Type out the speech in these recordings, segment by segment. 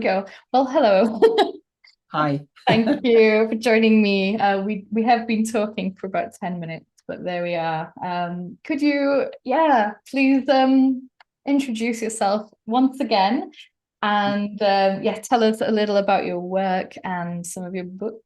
Go. Well, hello. Hi. Thank you for joining me. We have been talking for about 10 minutes, but there we are. Could you, please introduce yourself once again and tell us a little about your work and some of your books.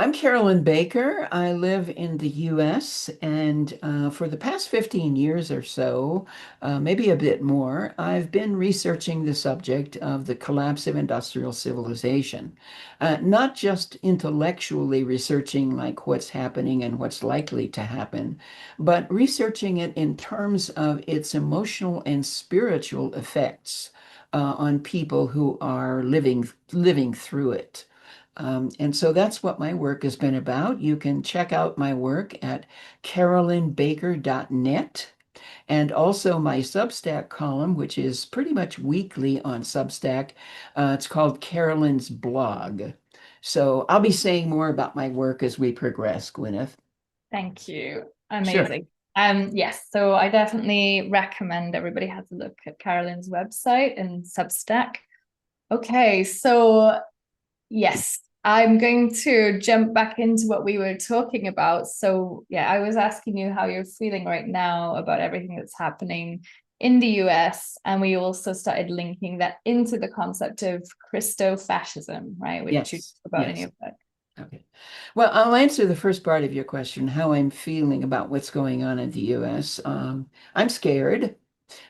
I'm Carolyn Baker. I live in the US, and for the past 15 years or so, maybe a bit more, I've been researching the subject of the collapse of industrial civilization. Not just intellectually researching like what's happening and what's likely to happen, but researching it in terms of its emotional and spiritual effects on people who are living through it. And so that's what my work has been about. You can check out my work at carolynbaker.net and also my Substack column, which is pretty much weekly on Substack. It's called Carolyn's Blog. So I'll be saying more about my work as we progress, Gwyneth. Thank you. Sure. Amazing. Yes, so I definitely recommend everybody has a look at Carolyn's website and Substack. Okay, so yes, I'm going to jump back into what we were talking about. So, yeah, I was asking you how you're feeling right now about everything that's happening in the US. And we also started linking that into the concept of Christofascism, right? Which you talk Yes, about in yes. your book. Okay. Well, I'll answer the first part of your question, how I'm feeling about what's going on in the US. I'm scared.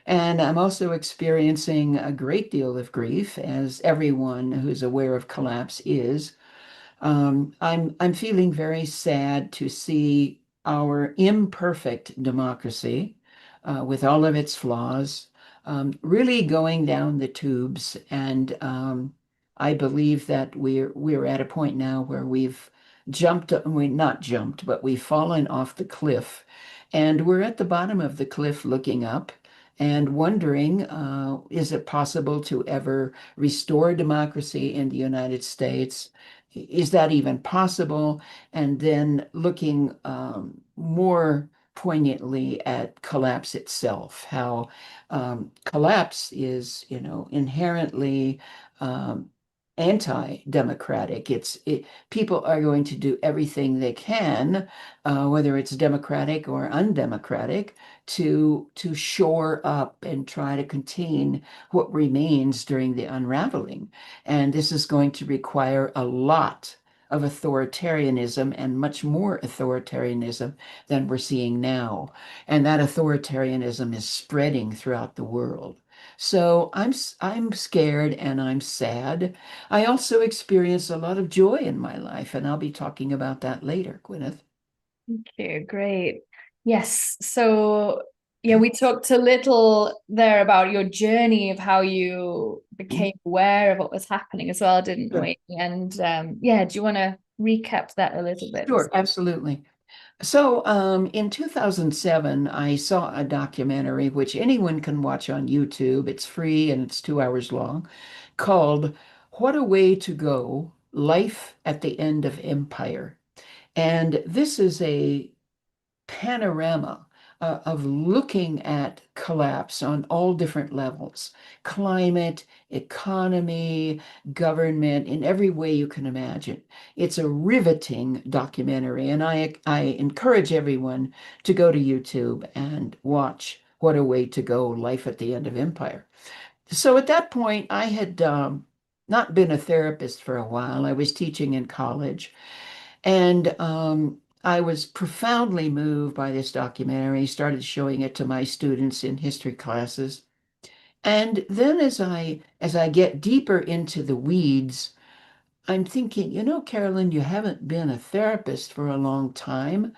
And I'm also experiencing a great deal of grief, as everyone who's aware of collapse is. I'm feeling very sad to see our imperfect democracy, with all of its flaws, really going down the tubes. And I believe that we're at a point now where we've we not jumped, but we've fallen off the cliff, and we're at the bottom of the cliff looking up. And wondering, is it possible to ever restore democracy in the United States? Is that even possible? And then looking more poignantly at collapse itself, how collapse is, inherently um, anti-democratic. People are going to do everything they can, whether it's democratic or undemocratic, to shore up and try to contain what remains during the unraveling. And this is going to require a lot of authoritarianism and much more authoritarianism than we're seeing now. And that authoritarianism is spreading throughout the world. So I'm scared and I'm sad. I also experience a lot of joy in my life, and I'll be talking about that later, Gwyneth. Okay, great. Yes. So, yeah, we talked a little there about your journey of how you became aware of what was happening as well, didn't Sure. we? And yeah, do you want to recap that a little bit? Sure, absolutely. So, in 2007, I saw a documentary which anyone can watch on YouTube. It's free and it's 2 hours long, called What a Way to Go, Life at the End of Empire. And this is a panorama of looking at collapse on all different levels: climate, economy, government, in every way you can imagine. It's a riveting documentary, and I encourage everyone to go to YouTube and watch What a Way to Go, Life at the End of Empire. So at that point, I had not been a therapist for a while. I was teaching in college. And I was profoundly moved by this documentary, started showing it to my students in history classes. And then as I get deeper into the weeds, I'm thinking, Carolyn, you haven't been a therapist for a long time,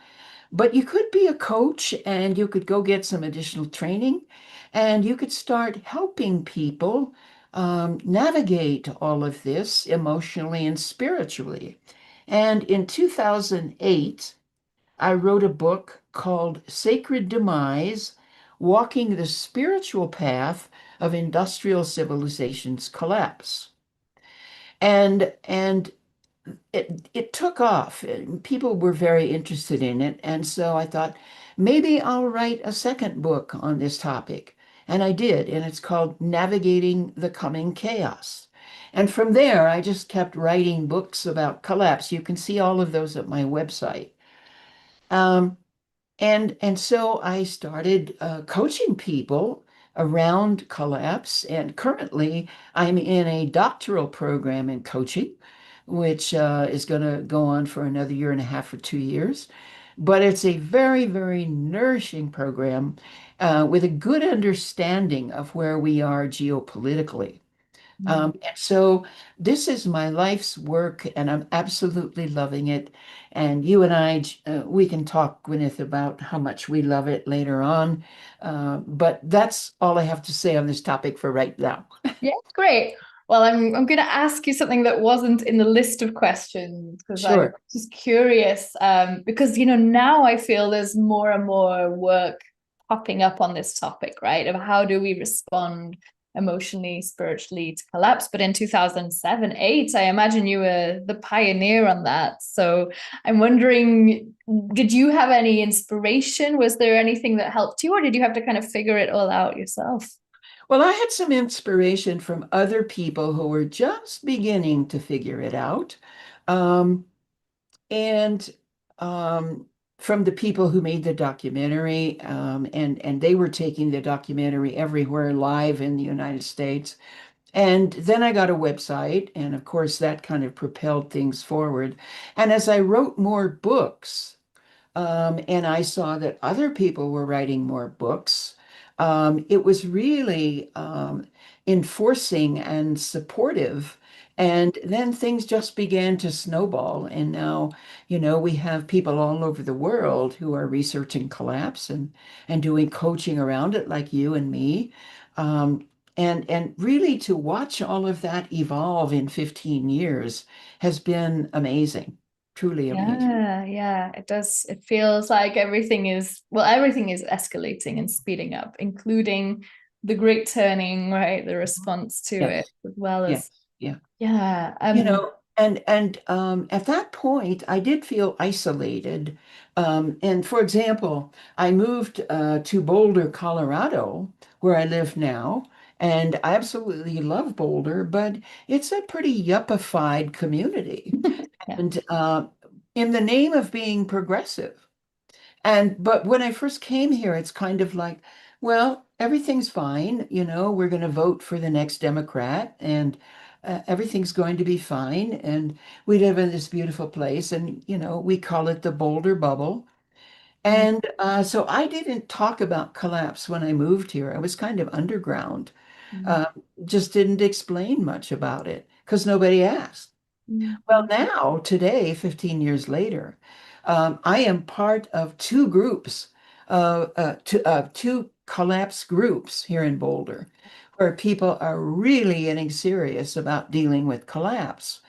but you could be a coach and you could go get some additional training and you could start helping people navigate all of this emotionally and spiritually. And in 2008, I wrote a book called Sacred Demise: Walking the Spiritual Path of Industrial Civilization's Collapse. And it took off. People were very interested in it. And so I thought, maybe I'll write a second book on this topic. And I did, and it's called Navigating the Coming Chaos. And from there, I just kept writing books about collapse. You can see all of those at my website. Um, and so I started coaching people around collapse. And currently, I'm in a doctoral program in coaching, which is going to go on for another year and a half or 2 years. But it's a very, very nourishing program with a good understanding of where we are geopolitically. And so this is my life's work, and I'm absolutely loving it. And you and I, we can talk, Gwyneth, about how much we love it later on. But that's all I have to say on this topic for right now. Yeah, great. Well, I'm going to ask you something that wasn't in the list of questions because I'm Sure. just curious. Because now I feel there's more and more work popping up on this topic, right? Of how do we respond emotionally, spiritually to collapse. But in 2007, 8, I imagine you were the pioneer on that. So I'm wondering, did you have any inspiration? Was there anything that helped you, or did you have to kind of figure it all out yourself? Well, I had some inspiration from other people who were just beginning to figure it out. Um, and from the people who made the documentary, and they were taking the documentary everywhere live in the United States. And then I got a website, and of course, that kind of propelled things forward. And as I wrote more books, and I saw that other people were writing more books. It was really enforcing and supportive. And then things just began to snowball. And now, we have people all over the world who are researching collapse and doing coaching around it, like you and me. And really to watch all of that evolve in 15 years has been amazing, truly amazing. Yeah, it does. It feels like everything is escalating and speeding up, including the great turning, right? The response to it, Yes, as well yes, as, yeah. yeah. And at that point, I did feel isolated. And for example, I moved to Boulder, Colorado, where I live now, and I absolutely love Boulder, but it's a pretty yuppified community. Yeah. And in the name of being progressive. But when I first came here, it's kind of like, well, everything's fine. We're going to vote for the next Democrat, and everything's going to be fine. And we live in this beautiful place, and we call it the Boulder Bubble. Mm, And so I didn't talk about collapse when I moved here. I was kind of underground. mm, Uh, just didn't explain much about it because nobody asked. Well, mm, now, today, 15 years later, I am part of two groups, two collapse groups here in Boulder, where people are really getting serious about dealing with collapse.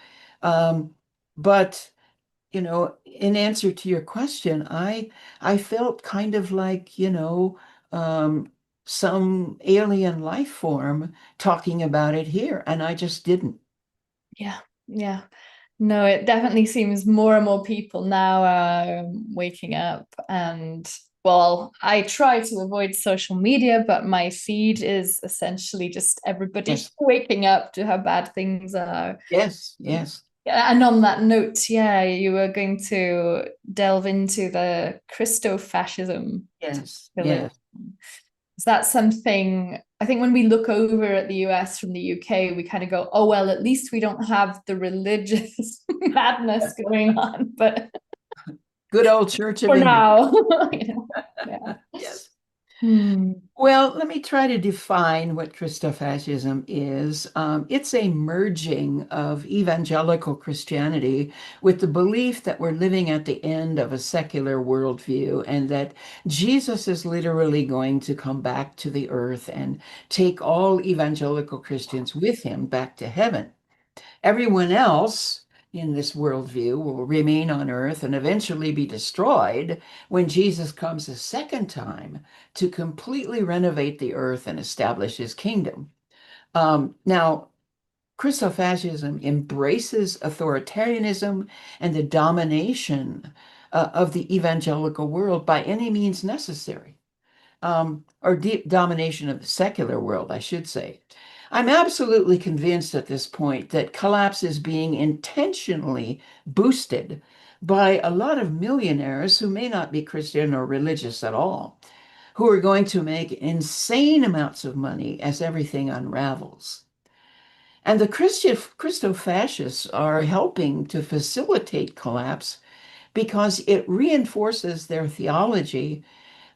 Um, but, in answer to your question, I felt kind of like, some alien life form talking about it here, and I just didn't. yeah, yeah. No, it definitely seems more and more people now are waking up. And well, I try to avoid social media, but my feed is essentially just everybody Yes, waking up to how bad things are. yes, yes. Yeah, and on that note, yeah, you were going to delve into the Christofascism. Yes, Is yes, that something, I think when we look over at the US from the UK, we kind of go, oh, well, at least we don't have the religious madness going on. But good old Church of for England. now, yeah. Yes. Hmm. Well, let me try to define what Christofascism is. It's a merging of evangelical Christianity with the belief that we're living at the end of a secular worldview and that Jesus is literally going to come back to the earth and take all evangelical Christians with him back to heaven. Everyone else in this worldview will remain on earth and eventually be destroyed when Jesus comes a second time to completely renovate the earth and establish his kingdom. Now, Christofascism embraces authoritarianism and the domination of the evangelical world by any means necessary. or deep domination of the secular world, I should say. I'm absolutely convinced at this point that collapse is being intentionally boosted by a lot of millionaires who may not be Christian or religious at all, who are going to make insane amounts of money as everything unravels. And the Christofascists are helping to facilitate collapse because it reinforces their theology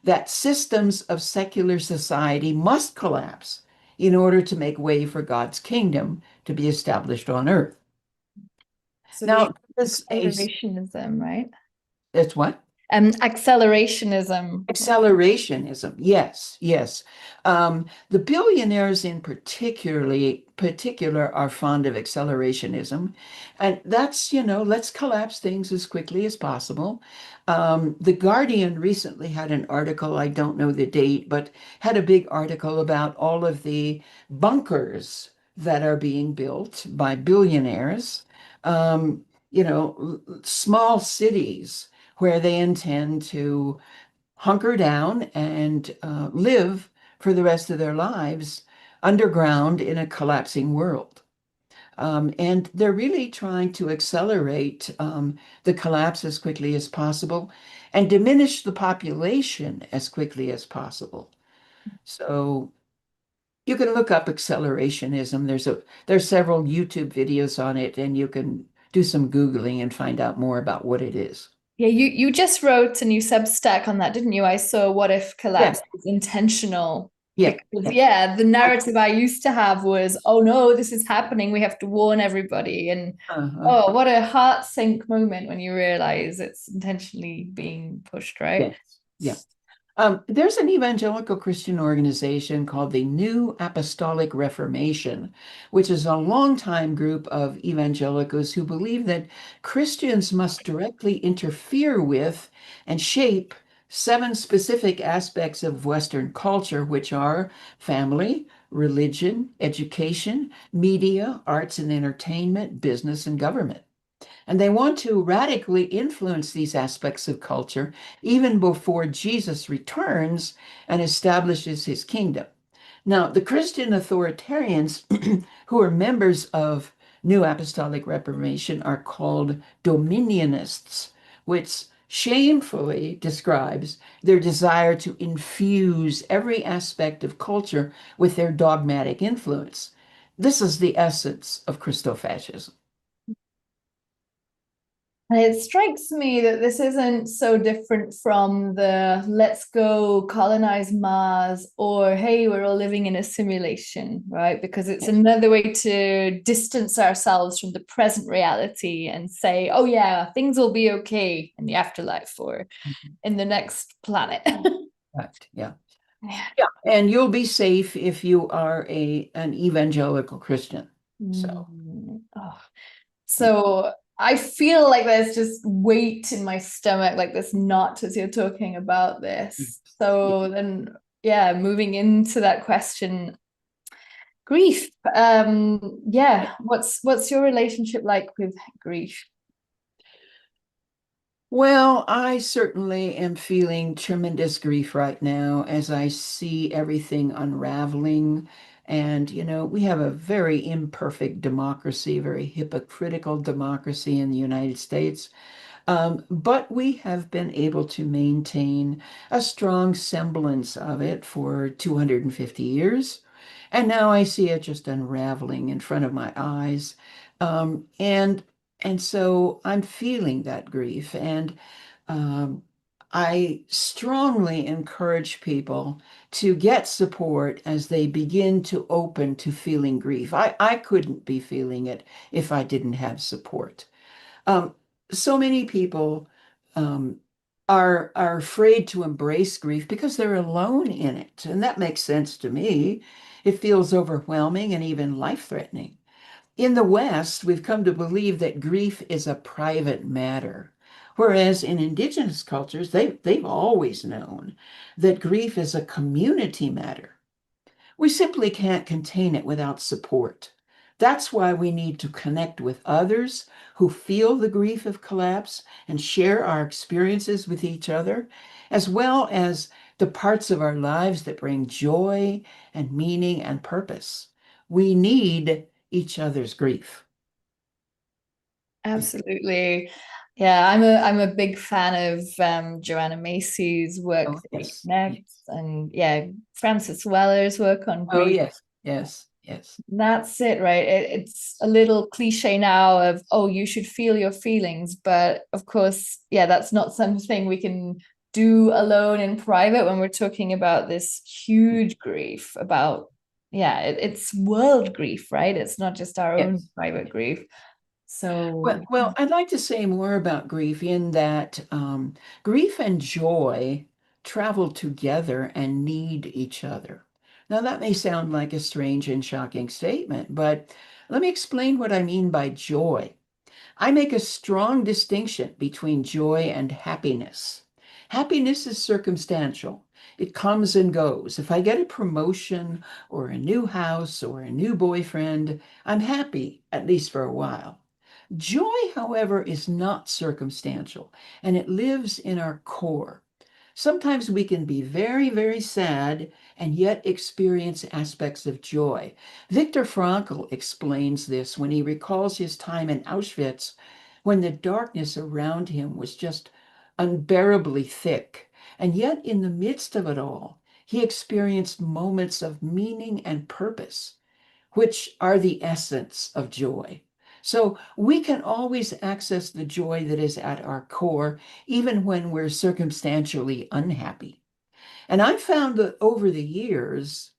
that systems of secular society must collapse in order to make way for God's kingdom to be established on earth. So the Now, this is accelerationism, right? it's what? Accelerationism. Accelerationism, yes, yes. The billionaires in particular are fond of accelerationism, and that's, let's collapse things as quickly as possible. The Guardian recently had an article, I don't know the date, but had a big article about all of the bunkers that are being built by billionaires. Small cities where they intend to hunker down and live for the rest of their lives underground in a collapsing world. And they're really trying to accelerate the collapse as quickly as possible and diminish the population as quickly as possible. So you can look up accelerationism. There's several YouTube videos on it, and you can do some Googling and find out more about what it is. Yeah, you just wrote a new Substack on that, didn't you? I saw What If Yeah, Collapse is intentional. yeah, Because yeah. yeah, the narrative I used to have was, oh no, this is happening. We have to warn everybody. And Uh-huh. oh, what a heart sink moment when you realize it's intentionally being pushed, right? Yes. Yeah. There's an evangelical Christian organization called the New Apostolic Reformation, which is a longtime group of evangelicals who believe that Christians must directly interfere with and shape seven specific aspects of Western culture, which are family, religion, education, media, arts and entertainment, business, and government. And they want to radically influence these aspects of culture even before Jesus returns and establishes his kingdom. Now, the Christian authoritarians who are members of New Apostolic Reformation are called dominionists, which shamefully describes their desire to infuse every aspect of culture with their dogmatic influence. This is the essence of Christofascism. And it strikes me that this isn't so different from the let's go colonize Mars or hey, we're all living in a simulation, right? Because it's another way to distance ourselves from the present reality and say, oh, yeah, things will be okay in the afterlife or in the next planet. Right. Yeah. Yeah. And you'll be safe if you are an evangelical Christian. So, Oh. yeah. So I feel like there's just weight in my stomach, like this knot as you're talking about this. Yeah. So then, yeah, moving into that question, grief. Yeah, what's your relationship like with grief? Well, I certainly am feeling tremendous grief right now as I see everything unraveling. And, we have a very imperfect democracy, very hypocritical democracy in the United States. But we have been able to maintain a strong semblance of it for 250 years. And now I see it just unraveling in front of my eyes. And so I'm feeling that grief. And um, I strongly encourage people to get support as they begin to open to feeling grief. I couldn't be feeling it if I didn't have support. Um, so many people um, are afraid to embrace grief because they're alone in it, and that makes sense to me. It feels overwhelming and even life-threatening. In the West, we've come to believe that grief is a private matter, whereas in indigenous cultures, they've always known that grief is a community matter. We simply can't contain it without support. That's why we need to connect with others who feel the grief of collapse and share our experiences with each other, as well as the parts of our lives that bring joy and meaning and purpose. We need each other's grief. Absolutely. Yeah, I'm a big fan of Joanna Macy's work, Oh, yes. Reconnect, Yes. and yeah, Francis Weller's work on Oh, grief. yes. Yes. Yes. That's it, right? It's a little cliche now of, oh, you should feel your feelings. But of course, yeah, that's not something we can do alone in private when we're talking about this huge grief about, yeah, it's world grief, right? It's not just our own Yes. private grief. So, Well, I'd like to say more about grief in that grief and joy travel together and need each other. Now, that may sound like a strange and shocking statement, but let me explain what I mean by joy. I make a strong distinction between joy and happiness. Happiness is circumstantial. It comes and goes. If I get a promotion or a new house or a new boyfriend, I'm happy, at least for a while. Joy, however, is not circumstantial, and it lives in our core. Sometimes we can be very, very sad and yet experience aspects of joy. Viktor Frankl explains this when he recalls his time in Auschwitz when the darkness around him was just unbearably thick. And yet, in the midst of it all, he experienced moments of meaning and purpose, which are the essence of joy. So we can always access the joy that is at our core, even when we're circumstantially unhappy. And I found that over the years,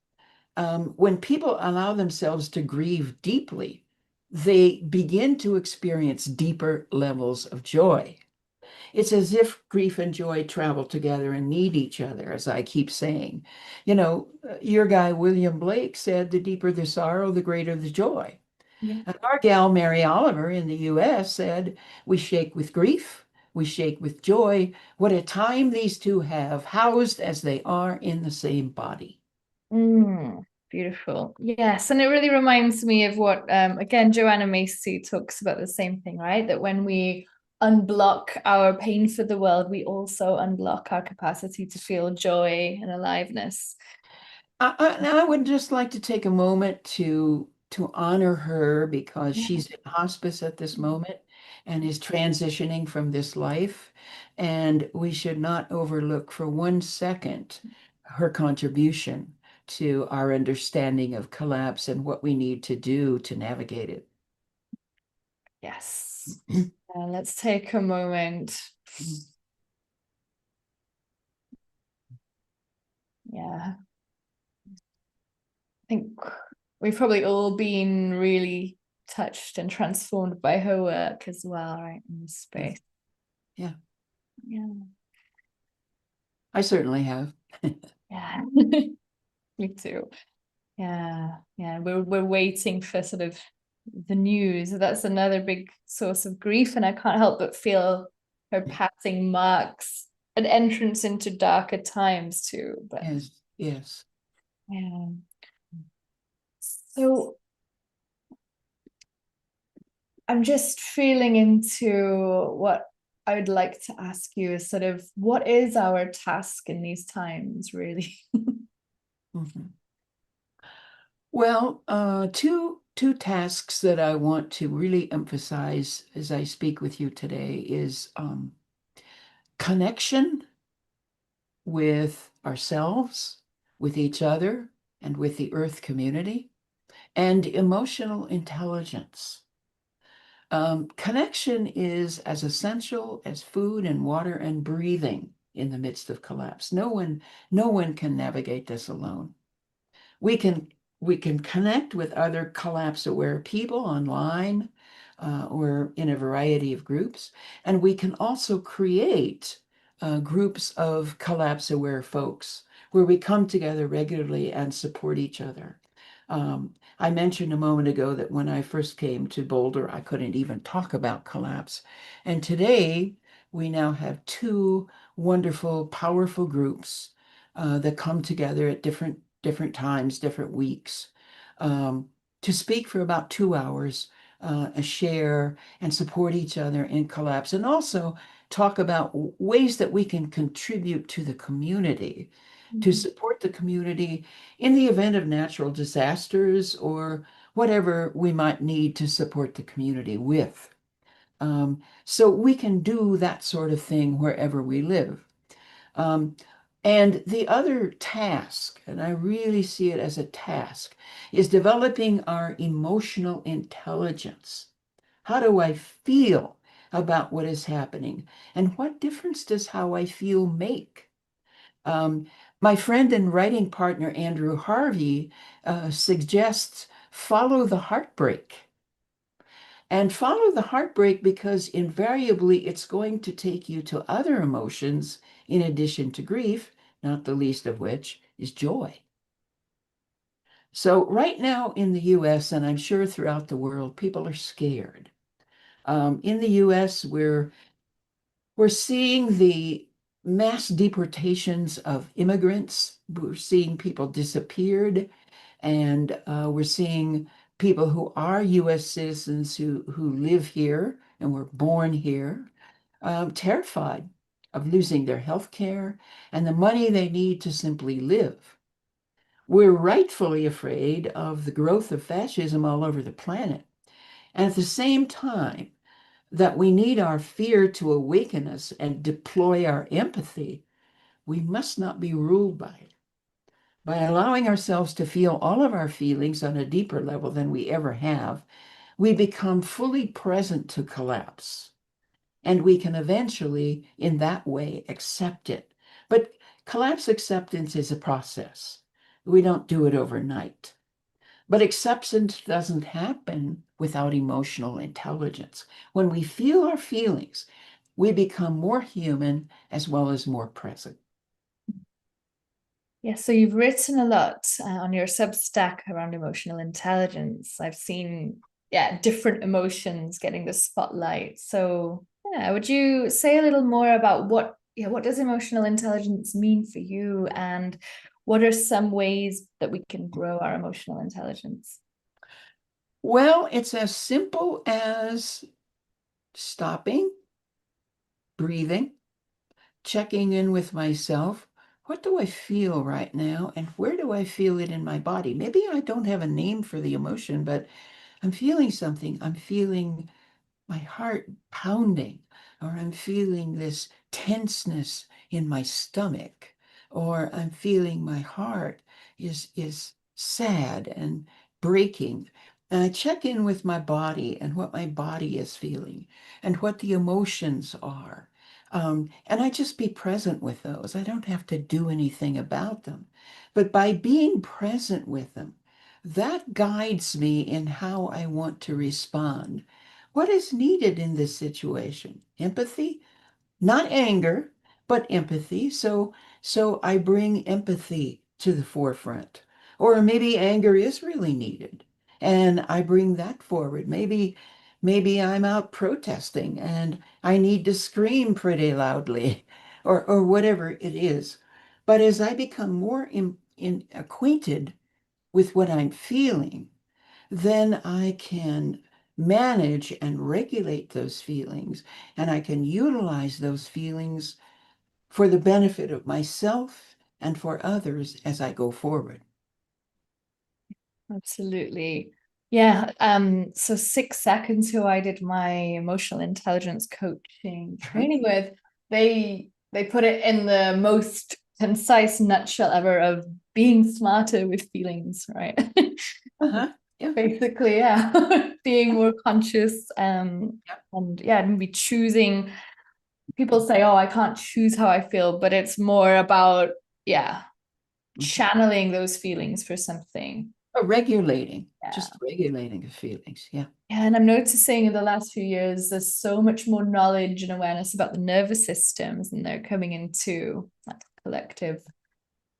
when people allow themselves to grieve deeply, they begin to experience deeper levels of joy. It's as if grief and joy travel together and need each other, as I keep saying. Your guy, William Blake, said the deeper the sorrow, the greater the joy. yeah. And our gal, Mary Oliver in the US, said, we shake with grief, we shake with joy. What a time these two have, housed as they are in the same body. Beautiful. Yes. And it really reminds me of what, again, Joanna Macy talks about the same thing, right? That when we unblock our pain for the world, we also unblock our capacity to feel joy and aliveness. I would just like to take a moment to honor her because Yeah. she's in hospice at this moment and is transitioning from this life. And we should not overlook for 1 second her contribution to our understanding of collapse and what we need to do to navigate it. Yes. Let's take a moment. Yeah. I think we've probably all been really touched and transformed by her work as well, right? In this Yes. space. Yeah, Yeah. I certainly have. Yeah. Me too. Yeah. Yeah. We're waiting for sort of the news. That's another big source of grief. And I can't help but feel her passing marks an entrance into darker times too. But Yes, yes. yeah. So I'm just feeling into what I would like to ask you is sort of what is our task in these times, really? Mhm. Well, two tasks that I want to really emphasize as I speak with you today is connection with ourselves, with each other, and with the Earth community, and emotional intelligence. Connection is as essential as food and water and breathing in the midst of collapse. No one can navigate this alone. We can we can connect with other collapse aware people online or in a variety of groups, and we can also create groups of collapse aware folks where we come together regularly and support each other. I mentioned a moment ago that when I first came to Boulder, I couldn't even talk about collapse. And today, we now have two wonderful, powerful groups that come together at different times, different weeks, um, to speak for about 2 hours, share and support each other in collapse, and also talk about ways that we can contribute to the community, to support the community in the event of natural disasters or whatever we might need to support the community with. So we can do that sort of thing wherever we live. Um, and the other task, and I really see it as a task, is developing our emotional intelligence. How do I feel about what is happening? And what difference does how I feel make? Um, my friend and writing partner, Andrew Harvey, suggests follow the heartbreak. And follow the heartbreak because invariably it's going to take you to other emotions in addition to grief, not the least of which is joy. So, right now in the US, and I'm sure throughout the world, people are scared. In the US, we're seeing the mass deportations of immigrants. We're seeing people disappeared, and we're seeing people who are US citizens who live here and were born here, terrified of losing their health care and the money they need to simply live. We're rightfully afraid of the growth of fascism all over the planet. And at the same time, that we need our fear to awaken us and deploy our empathy, we must not be ruled by it. By allowing ourselves to feel all of our feelings on a deeper level than we ever have, we become fully present to collapse. And we can eventually, in that way, accept it. But collapse acceptance is a process. We don't do it overnight. But acceptance doesn't happen without emotional intelligence. When we feel our feelings, we become more human as well as more present. Yeah, so you've written a lot on your Substack around emotional intelligence. I've seen, yeah, different emotions getting the spotlight. So, yeah, would you say a little more about what does emotional intelligence mean for you, and what are some ways that we can grow our emotional intelligence? Well, it's as simple as stopping, breathing, checking in with myself. What do I feel right now? And where do I feel it in my body? Maybe I don't have a name for the emotion, but I'm feeling something. I'm feeling my heart pounding, or I'm feeling this tenseness in my stomach, or I'm feeling my heart is sad and breaking. And I check in with my body and what my body is feeling and what the emotions are. And I just be present with those. I don't have to do anything about them. But by being present with them, that guides me in how I want to respond. What is needed in this situation? Empathy, not anger, but empathy. So I bring empathy to the forefront. Or maybe anger is really needed, and I bring that forward. Maybe I'm out protesting and I need to scream pretty loudly, or whatever it is. But as I become more acquainted with what I'm feeling, then I can manage and regulate those feelings, and I can utilize those feelings for the benefit of myself and for others as I go forward. Absolutely. Yeah. So 6 seconds who I did my emotional intelligence coaching training with, they put it in the most concise nutshell ever of being smarter with feelings, right? Uh-huh. Yeah. Basically, yeah. Being more conscious, Yep. and yeah, maybe choosing. People say, oh, I can't choose how I feel, but it's more about, yeah, Mhm. channeling those feelings for something. Regulating, Yeah. just regulating the feelings. Yeah. Yeah, and I'm noticing in the last few years, there's so much more knowledge and awareness about the nervous systems, and they're coming into that collective.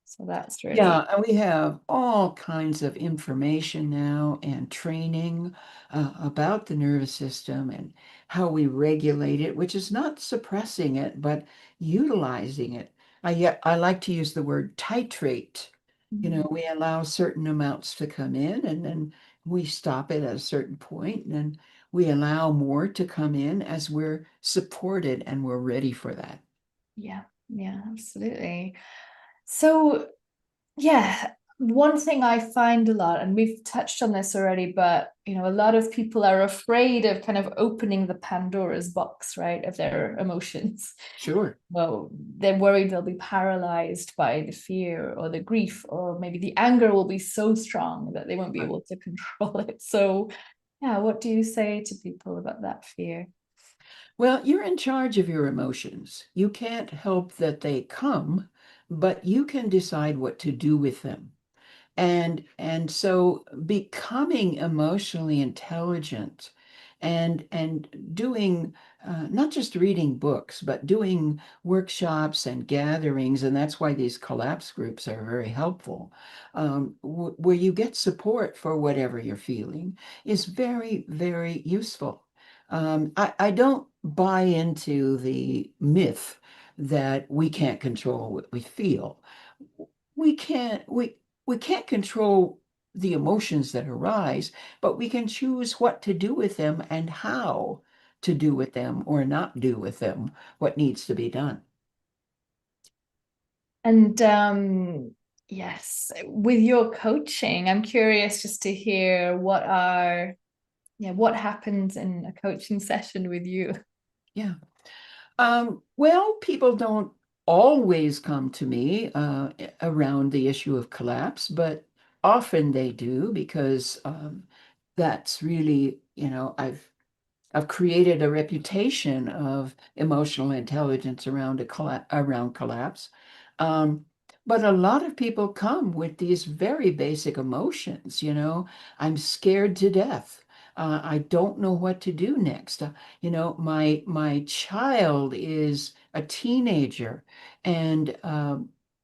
So that's Yeah, really, and we have all kinds of information now and training about the nervous system and how we regulate it, which is not suppressing it, but utilizing it. I like to use the word titrate. You know, we allow certain amounts to come in, and then We stop it at a certain point, and then we allow more to come in as we're supported and we're ready for that. Yeah, yeah, absolutely. So, yeah, one thing I find a lot, and we've touched on this already, but a lot of people are afraid of kind of opening the Pandora's box, right, of their emotions. Sure. Well, they're worried they'll be paralyzed by the fear or the grief, or maybe the anger will be so strong that they won't be Right. able to control it. So, yeah, what do you say to people about that fear? Well, you're in charge of your emotions. You can't help that they come, but you can decide what to do with them. And so becoming emotionally intelligent and doing not just reading books, but doing workshops and gatherings, and that's why these collapse groups are very helpful, where you get support for whatever you're feeling, is very, very useful. I don't buy into the myth that we can't control what we feel. We can't, we can't control the emotions that arise, but we can choose what to do with them and how to do with them or not do with them what needs to be done. And yes, with your coaching, I'm curious just to hear what happens in a coaching session with you. Yeah. Well, people don't always come to me around the issue of collapse, but often they do because that's really, I've created a reputation of emotional intelligence around collapse. Um, but a lot of people come with these very basic emotions, I'm scared to death. I don't know what to do next. My child is a teenager and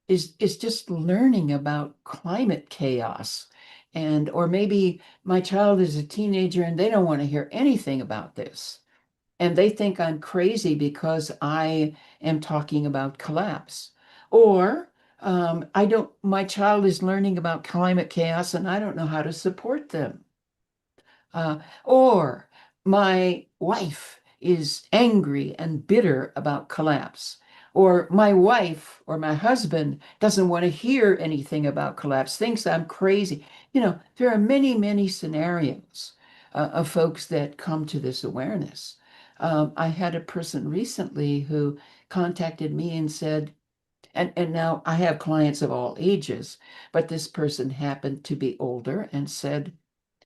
is just learning about climate chaos. And or maybe my child is a teenager and they don't want to hear anything about this. And they think I'm crazy because I am talking about collapse. Or my child is learning about climate chaos and I don't know how to support them. Or my wife is angry and bitter about collapse. Or my wife or my husband doesn't want to hear anything about collapse, thinks I'm crazy. There are many, many scenarios of folks that come to this awareness. I had a person recently who contacted me and said, and now I have clients of all ages, but this person happened to be older and said,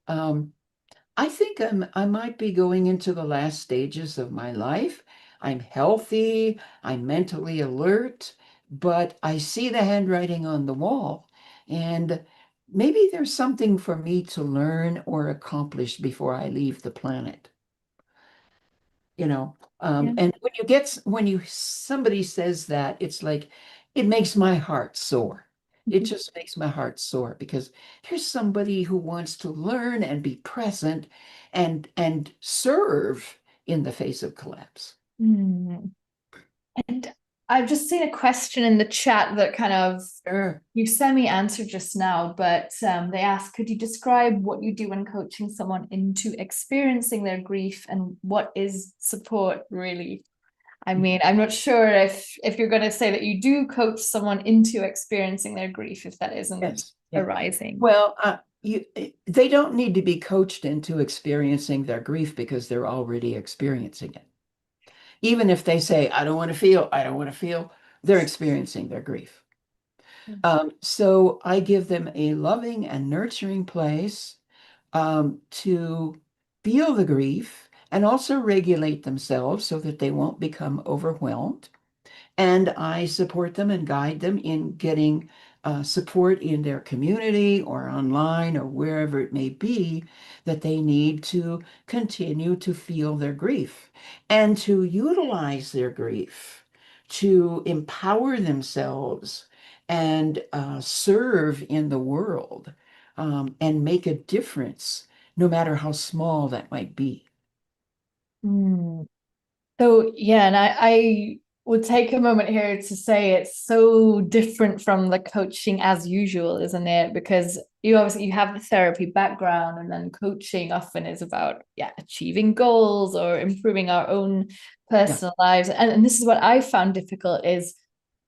um, I think I might be going into the last stages of my life. I'm healthy, I'm mentally alert, but I see the handwriting on the wall, and maybe there's something for me to learn or accomplish before I leave the planet. you know Yeah. and when somebody says that, it's like it makes my heart soar. It just makes my heart soar because here's somebody who wants to learn and be present and serve in the face of collapse. Mm. And I've just seen a question in the chat that kind of Sure. you semi-answered just now, but they asked, could you describe what you do when coaching someone into experiencing their grief, and what is support really? I mean, I'm not sure if you're going to say that you do coach someone into experiencing their grief if that isn't Yes. Yeah. arising. Well, they don't need to be coached into experiencing their grief because they're already experiencing it. Even if they say, I don't want to feel, they're experiencing their grief. So I give them a loving and nurturing place to feel the grief and also regulate themselves so that they won't become overwhelmed. And I support them and guide them in getting support in their community or online or wherever it may be that they need to continue to feel their grief and to utilize their grief to empower themselves and serve in the world and make a difference, no matter how small that might be. Mm. So yeah, and I we'll take a moment here to say it's so different from the coaching as usual, isn't it? Because you obviously you have the therapy background, and then coaching often is about achieving goals or improving our own Yeah. personal lives. And this is what I found difficult is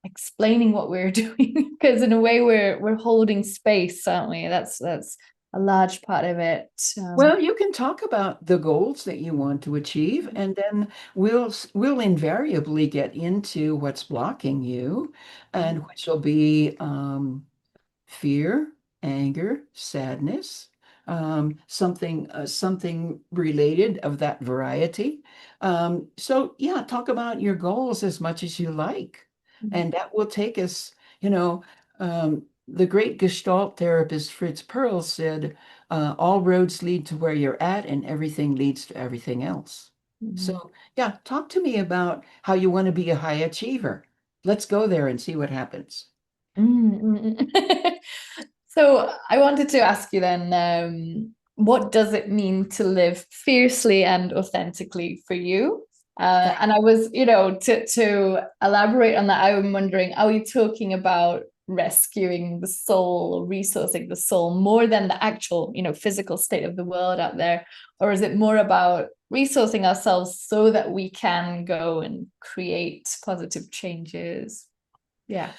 explaining what we're doing, because in a way we're holding space, aren't we? That's a large part of it. Well, you can talk about the goals that you want to achieve, and then we'll invariably get into what's blocking you, and which will be fear, anger, sadness, something related of that variety. So yeah, talk about your goals as much as you like, and that will take us, you know, the great Gestalt therapist Fritz Perls said, all roads lead to where you're at, and everything leads to everything else. Mhm. So yeah, talk to me about how you want to be a high achiever. Let's go there and see what happens. Mm. So I wanted to ask you then, what does it mean to live fiercely and authentically for you? And I was, to elaborate on that, I'm wondering, are you talking about rescuing the soul or resourcing the soul more than the actual, physical state of the world out there? Or is it more about resourcing ourselves so that we can go and create positive changes? Yeah.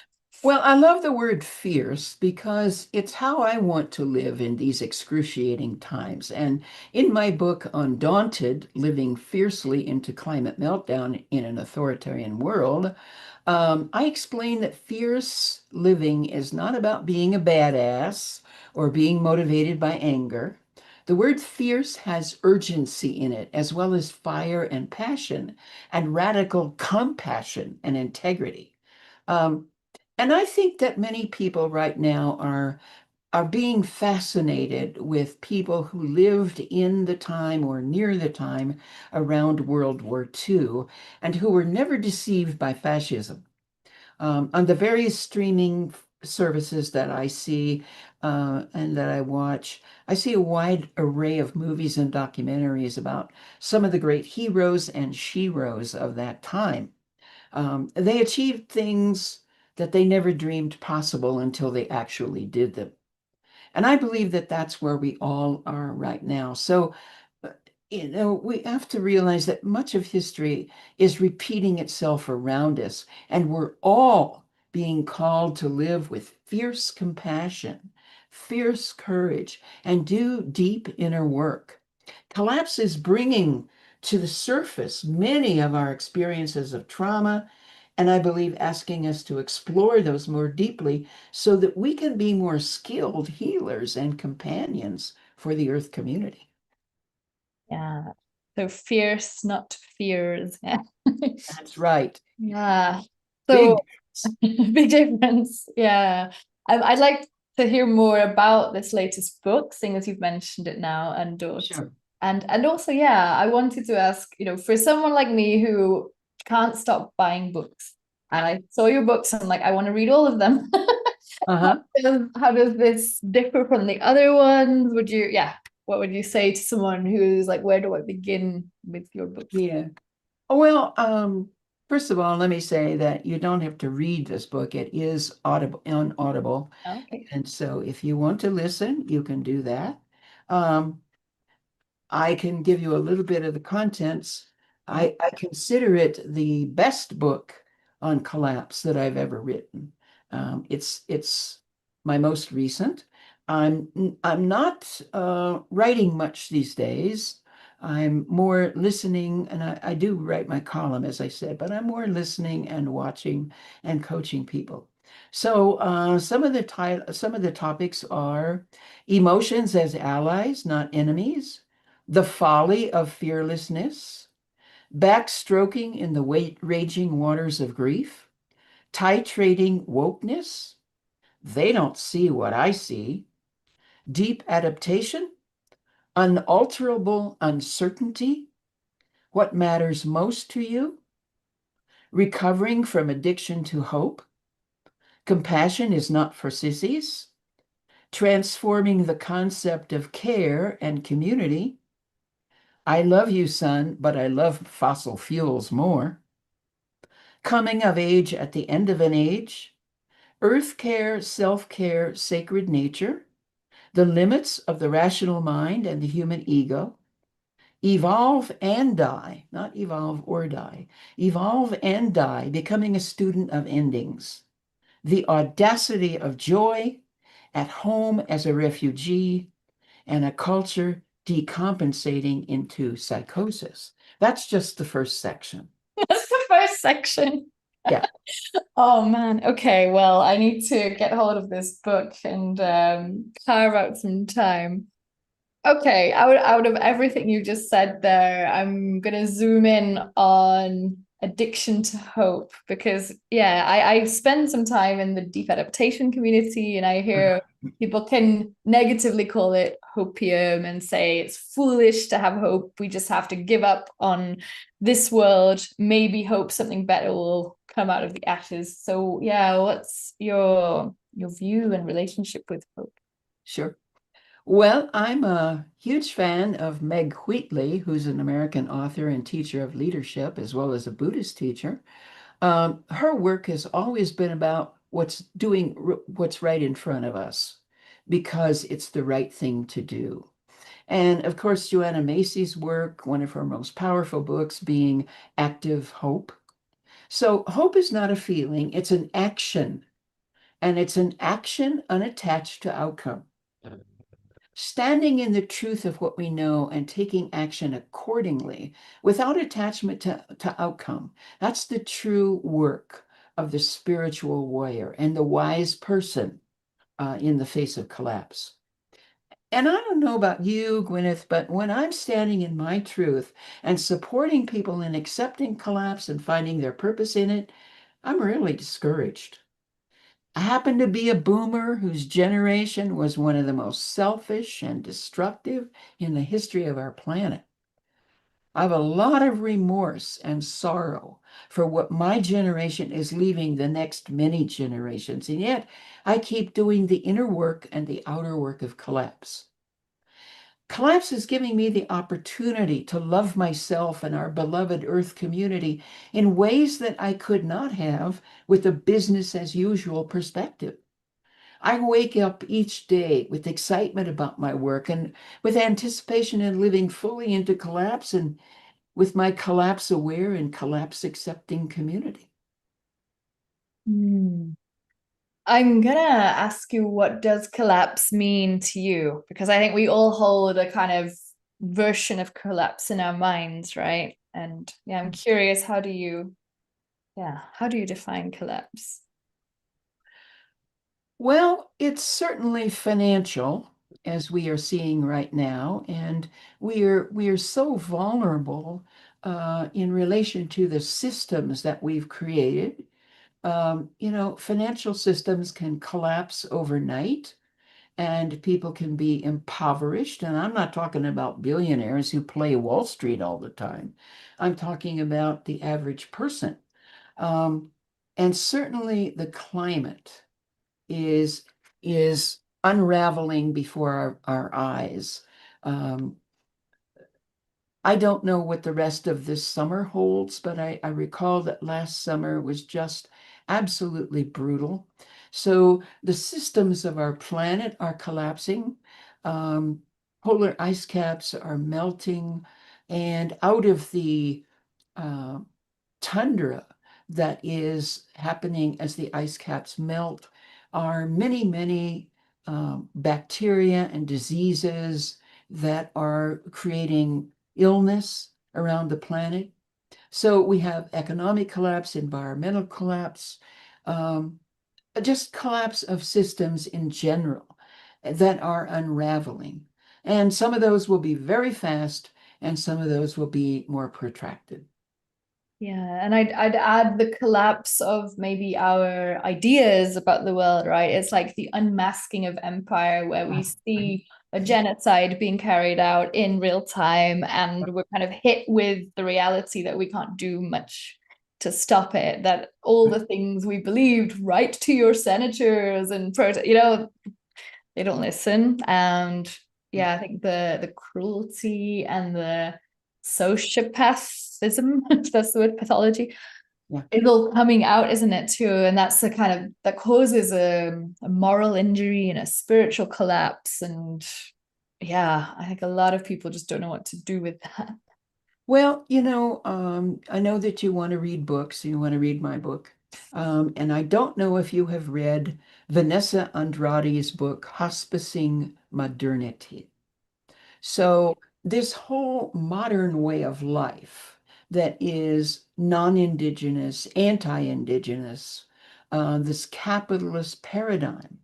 Well, I love the word fierce because it's how I want to live in these excruciating times. And in my book, Undaunted, Living Fiercely into Climate Meltdown in an Authoritarian World, I explain that fierce living is not about being a badass or being motivated by anger. The word fierce has urgency in it, as well as fire and passion, and radical compassion and integrity. Um, and I think that many people right now are being fascinated with people who lived in the time or near the time around World War II and who were never deceived by fascism. On the various streaming services that I see and that I watch, I see a wide array of movies and documentaries about some of the great heroes and sheroes of that time. They achieved things that they never dreamed possible until they actually did them. And I believe that that's where we all are right now. So, uh, we have to realize that much of history is repeating itself around us, and we're all being called to live with fierce compassion, fierce courage, and do deep inner work. Collapse is bringing to the surface many of our experiences of trauma, and I believe asking us to explore those more deeply so that we can be more skilled healers and companions for the Earth community. Yeah. So fierce, not fears. Yeah. That's right. Yeah. So Big difference. big difference. Yeah. I'd like to hear more about this latest book, seeing as you've mentioned it now, Undaunted. Sure. And also, yeah, I wanted to ask, for someone like me who can't stop buying books, and I saw your books and like I want to read all of them. Uh-huh. How does this differ from the other ones? What would you say to someone who's like, where do I begin with your books? Yeah. Oh, well, first of all, let me say that you don't have to read this book. It is audible on Audible. Okay. And so if you want to listen, you can do that. Um, I can give you a little bit of the contents. I consider it the best book on collapse that I've ever written. It's my most recent. I'm not writing much these days. I'm more listening, and I do write my column, as I said, but I'm more listening and watching and coaching people. So some of the topics are emotions as allies, not enemies, the folly of fearlessness, backstroking in the raging waters of grief, titrating wokeness, they don't see what I see, deep adaptation, unalterable uncertainty, what matters most to you, recovering from addiction to hope, compassion is not for sissies, transforming the concept of care and community, I love you, son, but I love fossil fuels more. coming of age at the end of an age, earth care, self-care, sacred nature, the limits of the rational mind and the human ego, evolve and die, not evolve or die, evolve and die, becoming a student of endings, the audacity of joy, at home as a refugee, and a culture decompensating into psychosis. That's just the first section. That's the first section. Yeah. Oh man. Okay. Well, I need to get hold of this book and carve out some time. Okay, out of everything you just said there, I'm gonna zoom in on addiction to hope because yeah, I spend some time in the deep adaptation community and I hear people can negatively call it hopium and say it's foolish to have hope. We just have to give up on this world, maybe hope something better will come out of the ashes. So yeah, what's your view and relationship with hope? Sure. Well, I'm a huge fan of Meg Wheatley, who's an American author and teacher of leadership, as well as a Buddhist teacher. Her work has always been about what's right in front of us because it's the right thing to do. And of course, Joanna Macy's work, one of her most powerful books being Active Hope. So hope is not a feeling, it's an action, and it's an action unattached to outcome. Standing in the truth of what we know and taking action accordingly without attachment to outcome. That's the true work of the spiritual warrior and the wise person in the face of collapse. And I don't know about you, Gwyneth, but when I'm standing in my truth and supporting people in accepting collapse and finding their purpose in it, I'm really discouraged. I happen to be a boomer whose generation was one of the most selfish and destructive in the history of our planet. I have a lot of remorse and sorrow for what my generation is leaving the next many generations, and yet I keep doing the inner work and the outer work of collapse. Collapse is giving me the opportunity to love myself and our beloved Earth community in ways that I could not have with a business as usual perspective. I wake up each day with excitement about my work and with anticipation in living fully into collapse and with my collapse aware and collapse accepting community. Hmm. I'm gonna ask you, what does collapse mean to you? Because I think we all hold a kind of version of collapse in our minds, right? And yeah, I'm curious, how do you define collapse? Well, it's certainly financial, as we are seeing right now, and we are so vulnerable in relation to the systems that we've created. Financial systems can collapse overnight and people can be impoverished. And I'm not talking about billionaires who play Wall Street all the time. I'm talking about the average person. Um, and certainly the climate is is unraveling before our eyes. Um, I don't know what the rest of this summer holds, but I recall that last summer was just absolutely brutal. So the systems of our planet are collapsing. Um, Polar ice caps are melting, and out of the uh, tundra that is happening as the ice caps melt are many, many bacteria and diseases that are creating illness around the planet. So we have economic collapse, environmental collapse, um, just collapse of systems in general that are unraveling. And some of those will be very fast, and some of those will be more protracted. Yeah, and I'd add the collapse of maybe our ideas about the world, right? It's like the unmasking of empire where we see a genocide being carried out in real time and we're kind of hit with the reality that we can't do much to stop it, that all the things we believed, write to your senators and they don't listen. And yeah, I think the cruelty and the sociopathism, if that's the word, pathology, Yeah. it's all coming out, isn't it, too? And that's the kind of that causes a moral injury and a spiritual collapse. And yeah, I think a lot of people just don't know what to do with that. Well, I know that you want to read books, you want to read my book. And I don't know if you have read Vanessa Andrade's book, Hospicing Modernity. So, this whole modern way of life that is non-Indigenous, anti-Indigenous, this capitalist paradigm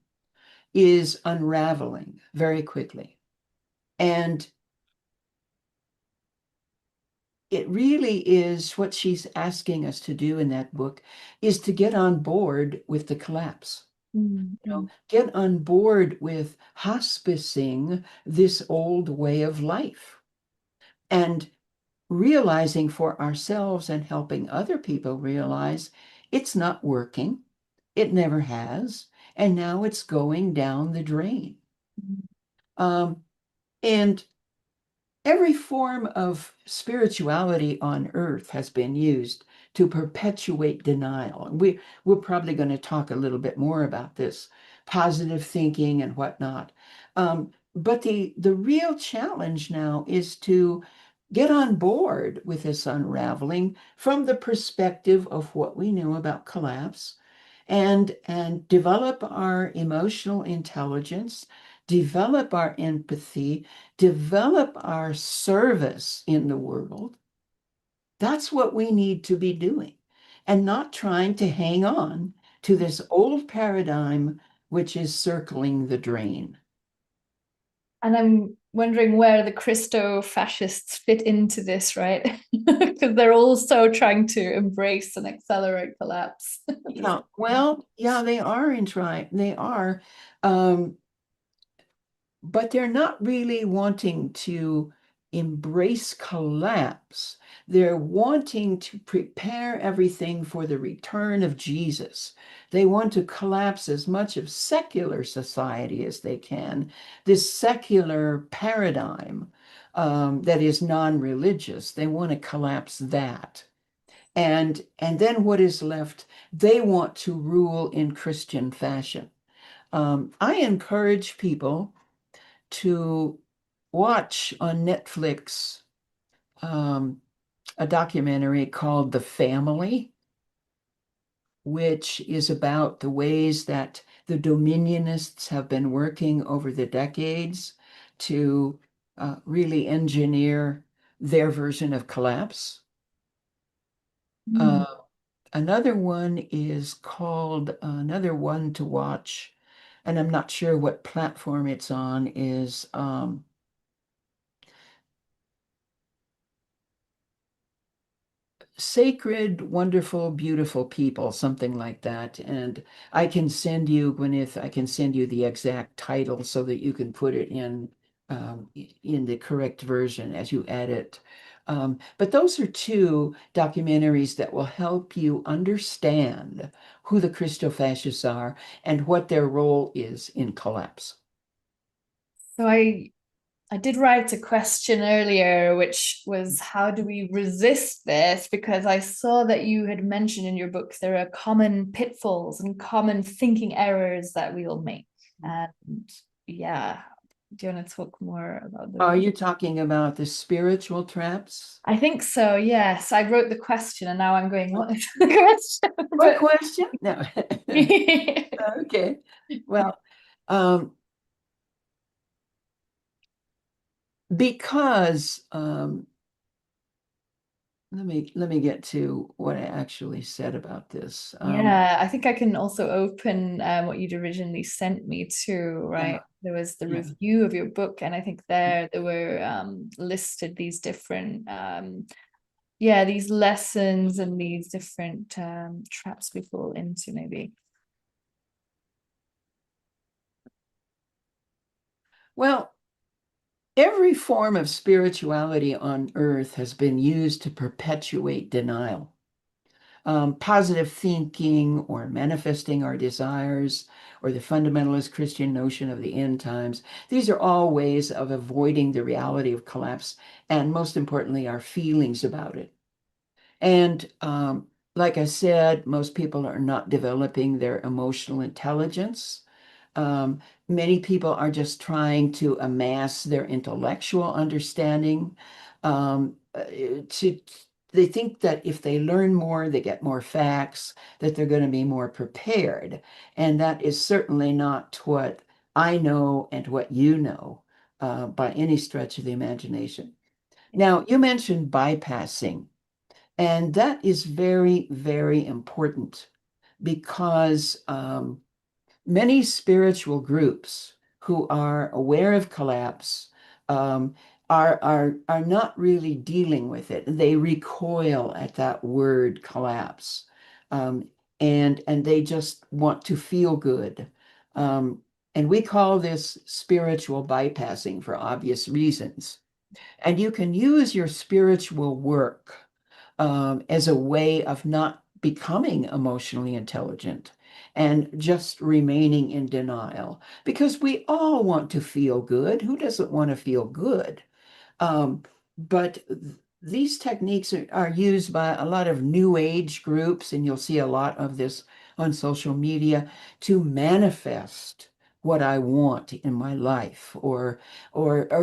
is unraveling very quickly. And it really is what she's asking us to do in that book is to get on board with the collapse. Mm-hmm. Get on board with hospicing this old way of life and realizing for ourselves and helping other people realize it's not working. It never has. And now it's going down the drain. Um, and every form of spirituality on earth has been used to perpetuate denial. And we're probably going to talk a little bit more about this, positive thinking and whatnot. But the real challenge now is to get on board with this unraveling from the perspective of what we know about collapse and develop our emotional intelligence, develop our empathy, develop our service in the world. That's what we need to be doing, and not trying to hang on to this old paradigm which is circling the drain. And I'm wondering where the Christo-fascists fit into this, right? Because they're also trying to embrace and accelerate collapse. Yeah, well, yeah, they are in trying. They are. Um, but they're not really wanting to embrace collapse. They're wanting to prepare everything for the return of Jesus. They want to collapse as much of secular society as they can, this secular paradigm that is non-religious. They want to collapse that. And then what is left, they want to rule in Christian fashion. I encourage people to watch on Netflix um, a documentary called The Family, which is about the ways that the dominionists have been working over the decades to really engineer their version of collapse. Mm. Uh, Another one is called, another one to watch, and I'm not sure what platform it's on, is Sacred, Wonderful, Beautiful People, something like that. And I can send you, Gwyneth, I can send you the exact title so that you can put it in the correct version as you edit. But those are two documentaries that will help you understand who the Christofascists are and what their role is in collapse. So I did write a question earlier, which was how do we resist this? Because I saw that you had mentioned in your book there are common pitfalls and common thinking errors that we'll make. And yeah, do you want to talk more about Are those? you talking about the spiritual traps? I think so, yes. I wrote the question and now I'm going, what is the question? What But question? No. Okay. Well, um, because let me get to what I actually said about this. yeah, I think I can also open what you'd originally sent me to, Yeah, right? There was the yeah. review of your book, and I think there were listed these different yeah, these lessons and these different traps we fall into, maybe. Well, every form of spirituality on earth has been used to perpetuate denial. Positive thinking or manifesting our desires or the fundamentalist Christian notion of the end times. These are all ways of avoiding the reality of collapse and most importantly, our feelings about it. And like I said, most people are not developing their emotional intelligence. Um, Many people are just trying to amass their intellectual understanding. To They think that if they learn more, they get more facts, that they're going to be more prepared. And that is certainly not what I know and what you know by any stretch of the imagination. Now, you mentioned bypassing, and that is very, very important because many spiritual groups who are aware of collapse um, are not really dealing with it. They recoil at that word collapse, um, and they just want to feel good. Um, and we call this spiritual bypassing for obvious reasons. And you can use your spiritual work as a way of not becoming emotionally intelligent and just remaining in denial because we all want to feel good. Who doesn't want to feel good? Um, but these techniques are used by a lot of new age groups, and you'll see a lot of this on social media to manifest what I want in my life, or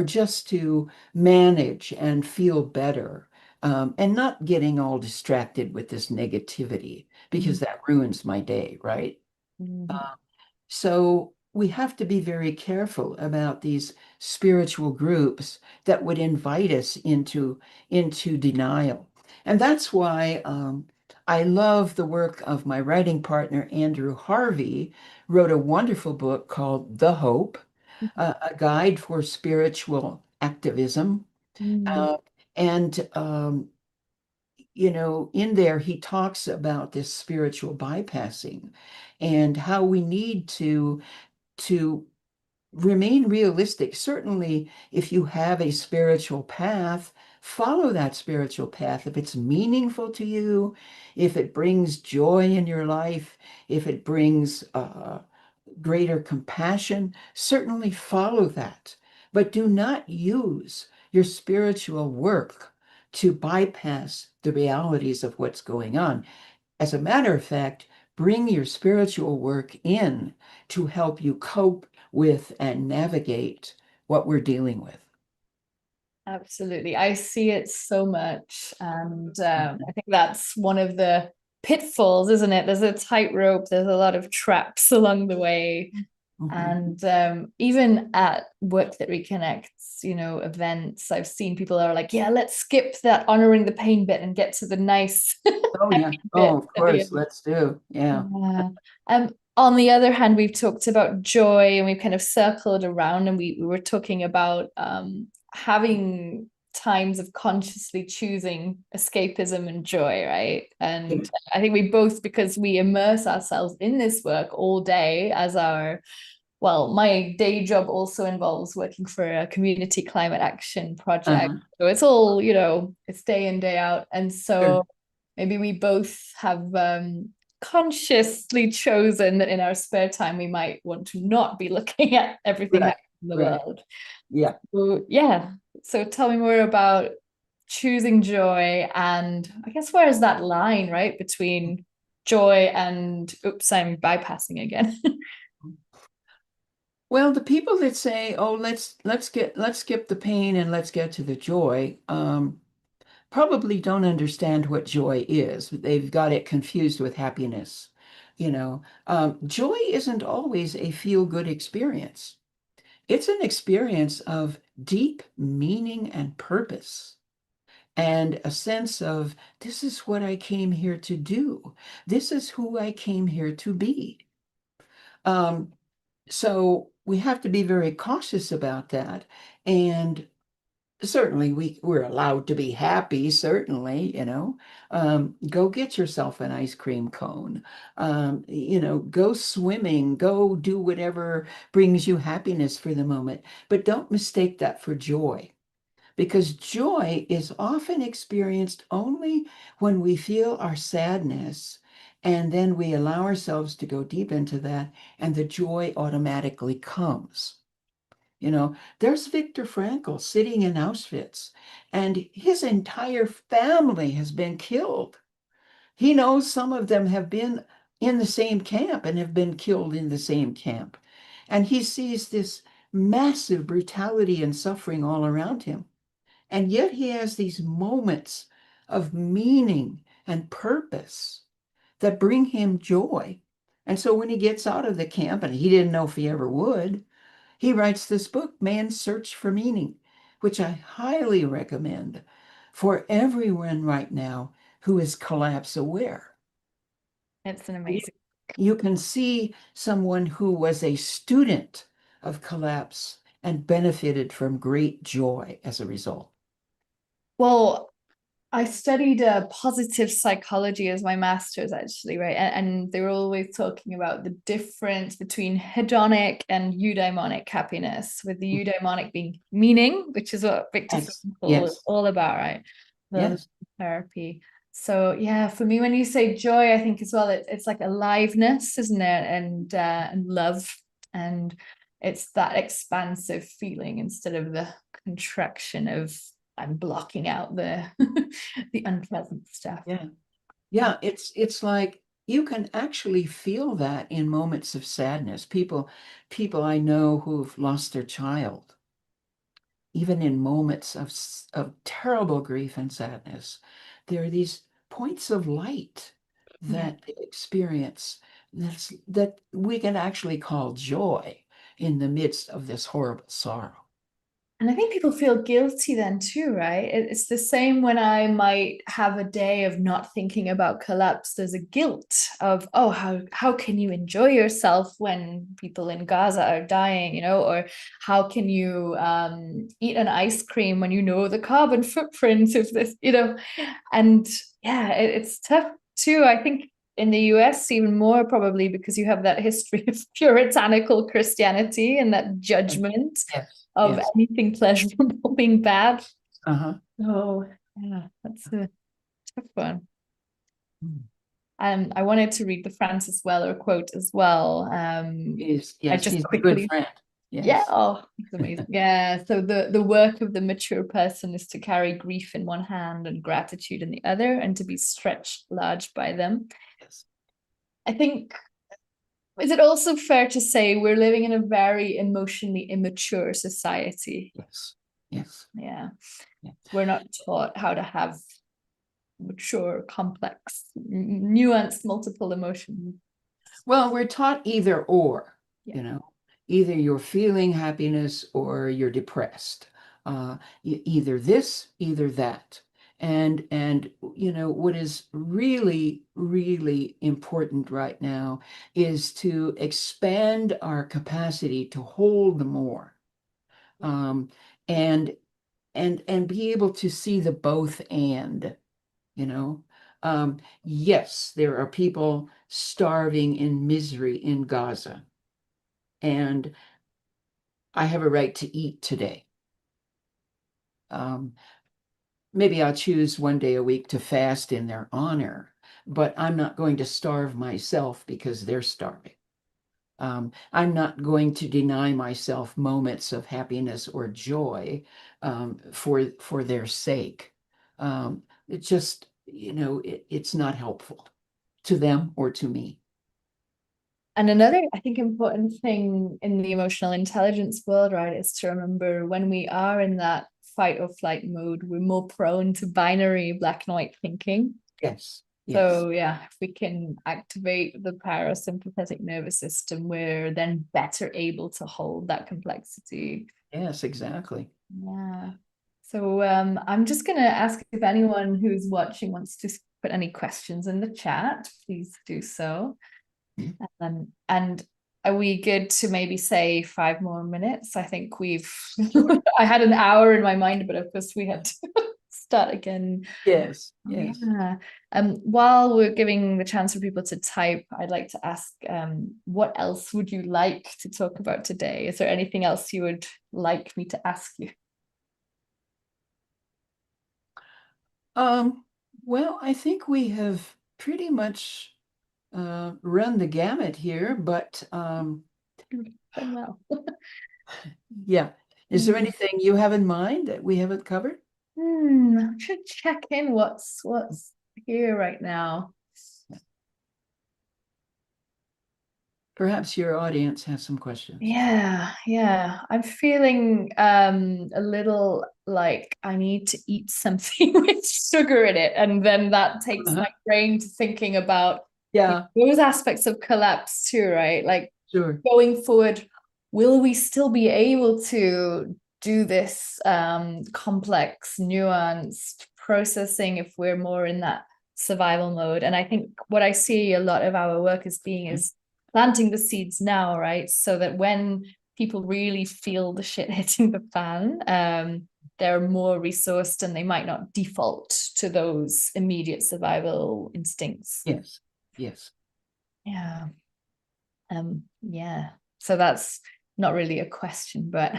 just to manage and feel better, and not getting all distracted with this negativity because that ruins my day, right? Mhm. So we have to be very careful about these spiritual groups that would invite us into denial. And that's why I love the work of my writing partner, Andrew Harvey, wrote a wonderful book called The Hope, a guide for spiritual activism. Mhm. Uh, and in there, he talks about this spiritual bypassing and how we need to remain realistic. Certainly, if you have a spiritual path, follow that spiritual path. If it's meaningful to you, if it brings joy in your life, if it brings greater compassion, certainly follow that. But do not use your spiritual work to bypass the realities of what's going on. As a matter of fact, bring your spiritual work in to help you cope with and navigate what we're dealing with. Absolutely. I see it so much. And I think that's one of the pitfalls, isn't it? There's a tightrope, there's a lot of traps along the way. Mhm. And even at work that reconnects, events, I've seen people are like, yeah, let's skip that honoring the pain bit and get to the nice Oh, yeah. Oh, bit of at the course. end. Let's do. Yeah. Yeah. On the other hand, we've talked about joy and we've kind of circled around and we were talking about having times of consciously choosing escapism and joy, right? And I think we both, because we immerse ourselves in this work all day as my day job also involves working for a community climate action project. Uh-huh. So it's all, it's day in, day out. And Sure. so maybe we both have consciously chosen that in our spare time we might want to not be looking at everything Right. happening in the Right. world. Yeah. So, yeah. So tell me more about choosing joy and I guess where is that line, right, between joy and oops, I'm bypassing again. Well, the people that say, "Oh, let's skip the pain and let's get to the joy," probably don't understand what joy is. They've got it confused with happiness. Joy isn't always a feel-good experience. It's an experience of deep meaning and purpose, and a sense of this is what I came here to do. This is who I came here to be. Um, so we have to be very cautious about that. And certainly we're allowed to be happy, certainly, go get yourself an ice cream cone, go swimming, go do whatever brings you happiness for the moment, but don't mistake that for joy, because joy is often experienced only when we feel our sadness, and then we allow ourselves to go deep into that, and the joy automatically comes. There's Viktor Frankl sitting in Auschwitz, and his entire family has been killed. He knows some of them have been in the same camp and have been killed in the same camp. And he sees this massive brutality and suffering all around him. And yet he has these moments of meaning and purpose that bring him joy. And so when he gets out of the camp, and he didn't know if he ever would, he writes this book, Man's Search for Meaning, which I highly recommend for everyone right now who is collapse aware. It's an amazing. You can see someone who was a student of collapse and benefited from great joy as a result. Well, I studied positive psychology as my master's, actually, right? And they were always talking about the difference between hedonic and eudaimonic happiness, with the eudaimonic being meaning, which is what Victor Frankl is all about, right? The therapy. So yeah, for me, when you say joy, I think as well, it's like aliveness, isn't it? And love, and it's that expansive feeling instead of the contraction of I'm blocking out the the unpleasant stuff. Yeah, it's like you can actually feel that in moments of sadness. People I know who've lost their child, even in moments of terrible grief and sadness, there are these points of light that they experience that we can actually call joy in the midst of this horrible sorrow. And I think people feel guilty then too, right? It's the same when I might have a day of not thinking about collapse. There's a guilt of, oh, how can you enjoy yourself when people in Gaza are dying, you know? Or how can you eat an ice cream when you know the carbon footprint of this, you know? And yeah, it's tough too. I think in the US even more, probably because you have that history of puritanical Christianity and that judgment of anything pleasurable being bad. Oh, yeah, that's a tough one. I wanted to read the Francis Weller quote as well. Yes, I just he's quickly, a good friend. Yes. Yeah, oh, it's amazing. Yeah, so the work of the mature person is to carry grief in one hand and gratitude in the other, and to be stretched large by them. Yes. I think, is it also fair to say we're living in a very emotionally immature society? Yes. Yeah. We're not taught how to have mature, complex, nuanced, multiple emotions. Well, we're taught either or, you know, either you're feeling happiness or you're depressed. Either this, either that. And you know, what is really, really important right now is to expand our capacity to hold more. And be able to see the both and, you know. Yes, there are people starving in misery in Gaza, and I have a right to eat today. Maybe I'll choose one day a week to fast in their honor, but I'm not going to starve myself because they're starving. I'm not going to deny myself moments of happiness or joy for their sake. It just, you know, it's not helpful to them or to me. And another, I think, important thing in the emotional intelligence world, right, is to remember when we are in that fight or flight mode, we're more prone to binary black and white thinking. Yes. So yeah, if we can activate the parasympathetic nervous system, we're then better able to hold that complexity. Yes, exactly. Yeah. So I'm just going to ask if anyone who's watching wants to put any questions in the chat, please do so. And are we good to maybe say 5 more minutes? I think we've, I had an hour in my mind, but of course we had to start again. Yes. Yeah. While we're giving the chance for people to type, I'd like to ask, what else would you like to talk about today? Is there anything else you would like me to ask you? Well, I think we have pretty much run the gamut here, but Well. yeah. Is there anything you have in mind that we haven't covered? I should check in what's here right now. Perhaps your audience has some questions. Yeah. I'm feeling a little like I need to eat something with sugar in it. And then that takes my brain to thinking about Yeah, those aspects of collapse too, right? Like sure. going forward, will we still be able to do this complex, nuanced processing if we're more in that survival mode? And I think what I see a lot of our work as being is planting the seeds now, right? So that when people really feel the shit hitting the fan, they're more resourced and they might not default to those immediate survival instincts. Yes, yes. Yeah. Yeah. So that's not really a question, but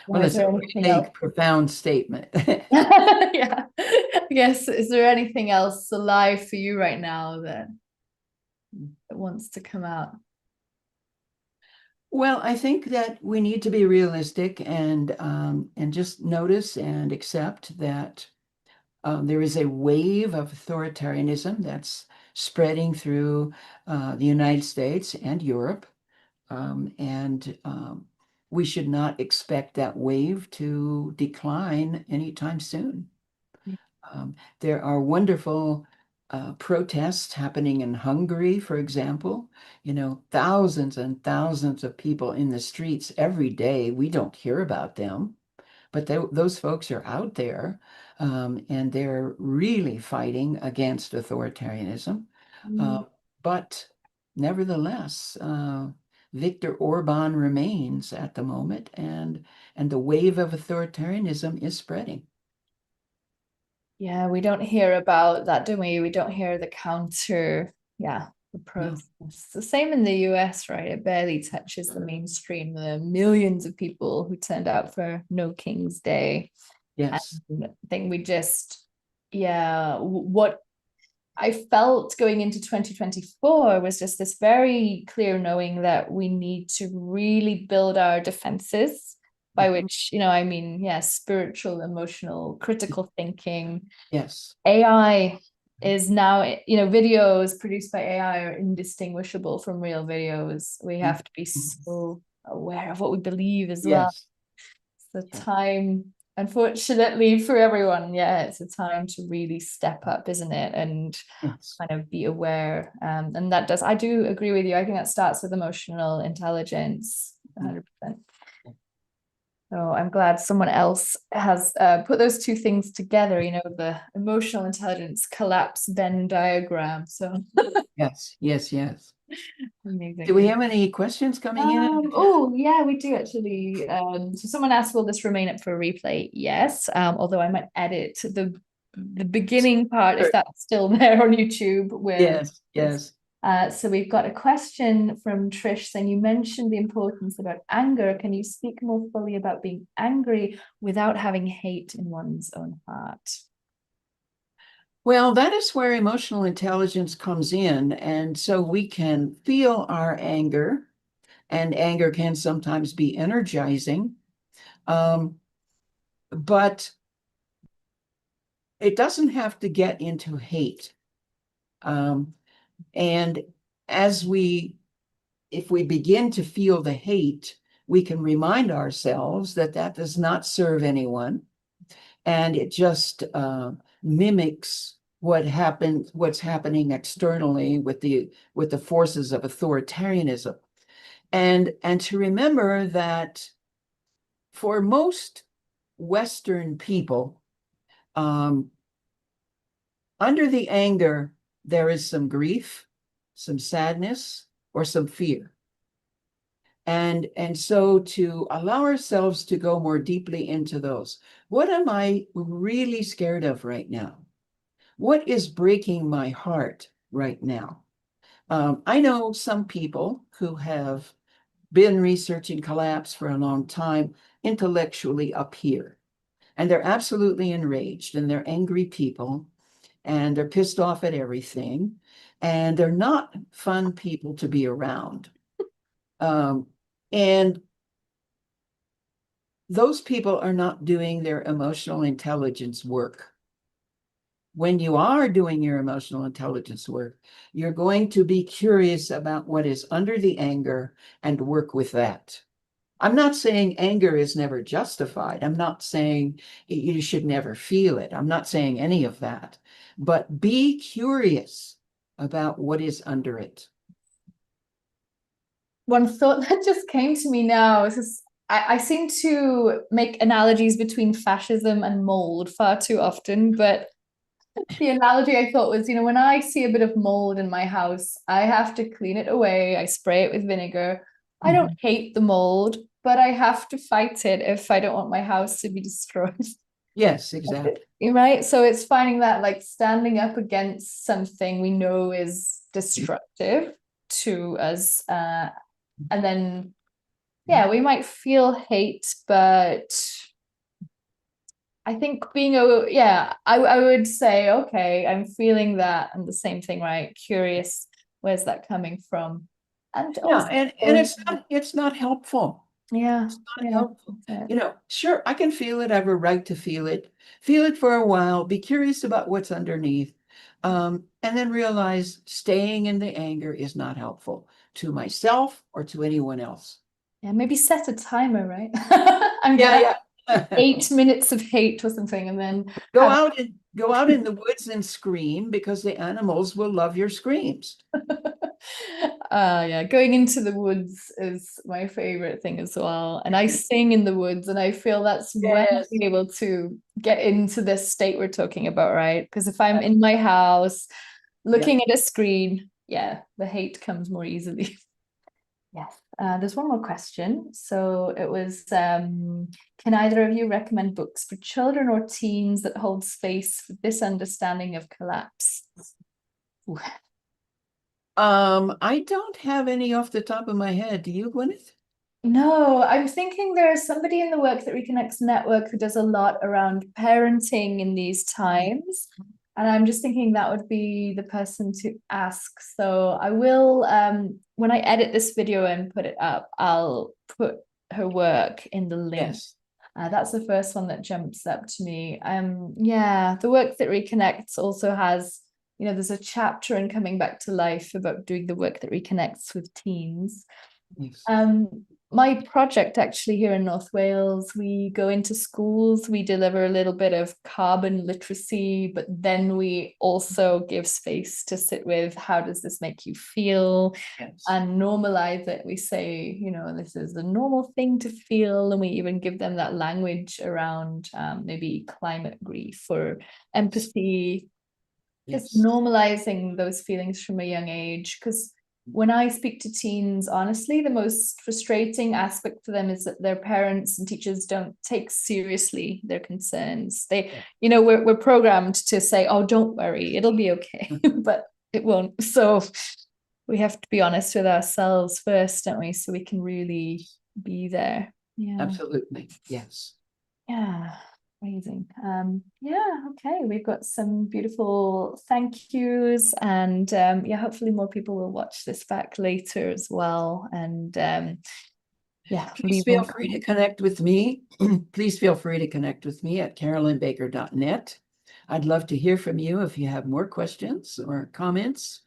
Well, is it's there a anything big, else? profound statement. Yeah. Yes. Is there anything else alive for you right now that wants to come out? Well, I think that we need to be realistic and just notice and accept that there is a wave of authoritarianism that's spreading through the United States and Europe. And we should not expect that wave to decline anytime soon. There are wonderful protests happening in Hungary, for example. You know, thousands and thousands of people in the streets every day. We don't hear about them, but those folks are out there, and they're really fighting against authoritarianism. Uh, but nevertheless, Viktor Orban remains at the moment, and the wave of authoritarianism is spreading. Yeah, we don't hear about that, do we? We don't hear the counter, the No. process. It's the same in the US, right? It barely touches the mainstream. The millions of people who turned out for No King's Day. Yes. And I think we just, what I felt going into 2024 was just this very clear knowing that we need to really build our defenses, by which, I mean, spiritual, emotional, critical thinking. Yes. AI is now, videos produced by AI are indistinguishable from real videos. We have to be so aware of what we believe as well. Yes. It's the time, unfortunately, for everyone. Yeah, it's a time to really step up, isn't it? And Yes. kind of be aware. And that does, I do agree with you. I think that starts with emotional intelligence, 100%. So I'm glad someone else has put those two things together, the emotional intelligence collapse Venn diagram. So Yes. Yes. Yes. amazing. Do we have any questions coming in? Oh, yeah, we do actually. So someone asked, will this remain up for replay? Yes. Although I might edit the beginning part if Sure. that's still there on YouTube with Yes. Yes. so we've got a question from Trish saying, you mentioned the importance about anger. Can you speak more fully about being angry without having hate in one's own heart? Well, that is where emotional intelligence comes in. And so we can feel our anger, and anger can sometimes be energizing. Um, but it doesn't have to get into hate. And as if we begin to feel the hate, we can remind ourselves that that does not serve anyone. And it just mimics what's happening externally with the forces of authoritarianism. And to remember that for most Western people, um, under the anger, there is some grief, some sadness, or some fear. And so to allow ourselves to go more deeply into those, what am I really scared of right now? What is breaking my heart right now? I know some people who have been researching collapse for a long time, intellectually up here, and they're absolutely enraged, and they're angry people, and they're pissed off at everything, and they're not fun people to be around. And those people are not doing their emotional intelligence work. when you are doing your emotional intelligence work, you're going to be curious about what is under the anger and work with that. I'm not saying anger is never justified. I'm not saying you should never feel it. I'm not saying any of that. But be curious about what is under it. One thought that just came to me now is this, I seem to make analogies between fascism and mold far too often, but the analogy I thought was, when I see a bit of mold in my house, I have to clean it away. I spray it with vinegar. I don't hate the mold, but I have to fight it if I don't want my house to be destroyed. Yes, exactly. Right. So it's finding that, like, standing up against something we know is destructive to us. And then, yeah, we might feel hate, but I think I would say, okay, I'm feeling that, and the same thing, right? Curious, where's that coming from? And also, and it's not helpful. Yeah, it's not helpful. Sure, I can feel it. I have a right to feel it for a while, be curious about what's underneath, and then realize staying in the anger is not helpful to myself or to anyone else. Yeah, maybe set a timer, right? I'm gonna 8 minutes of hate or something, and then go out in the woods and scream, because the animals will love your screams. Yeah, going into the woods is my favorite thing as well. And I sing in the woods, and I feel that's when I'm able to get into this state we're talking about, right? Because if I'm in my house looking at a screen, the hate comes more easily. Yes. There's one more question. So it was, can either of you recommend books for children or teens that hold space for this understanding of collapse? Ooh. I don't have any off the top of my head. Do you, Gwyneth? No, I'm thinking there's somebody in the Work That Reconnects network who does a lot around parenting in these times. And I'm just thinking that would be the person to ask. So I will, when I edit this video and put it up, I'll put her work in the link. Yes. That's the first one that jumps up to me. The Work That Reconnects also has, there's a chapter in Coming Back to Life about doing the work that reconnects with teens. Yes. My project actually here in North Wales, we go into schools, we deliver a little bit of carbon literacy, but then we also give space to sit with, how does this make you feel? Yes. And normalize it. We say, this is a normal thing to feel. And we even give them that language around maybe climate grief or empathy. Yes. Just normalizing those feelings from a young age, because when I speak to teens, honestly, the most frustrating aspect for them is that their parents and teachers don't take seriously their concerns. We're programmed to say, oh, don't worry, it'll be okay, but it won't. So we have to be honest with ourselves first, don't we? So we can really be there. Yeah. Absolutely. Yes. Yeah. Amazing. Okay. We've got some beautiful thank yous, and hopefully more people will watch this back later as well. And please feel free to connect with me. Please feel free to connect with me at carolynbaker.net. I'd love to hear from you. If you have more questions or comments,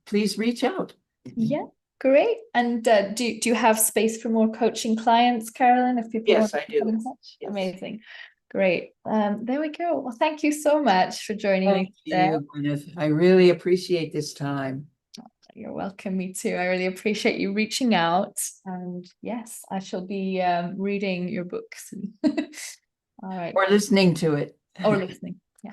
please reach out. Yeah. Great. And do you have space for more coaching clients, Carolyn, if people want to come in touch? Yes. Amazing. Great. There we go. Well, thank you so much for joining me today. Thank you, Gwyneth. I really appreciate this time. You're welcome. Me too. I really appreciate you reaching out. And yes, I shall be reading your books. All right. Or listening to it. Or listening.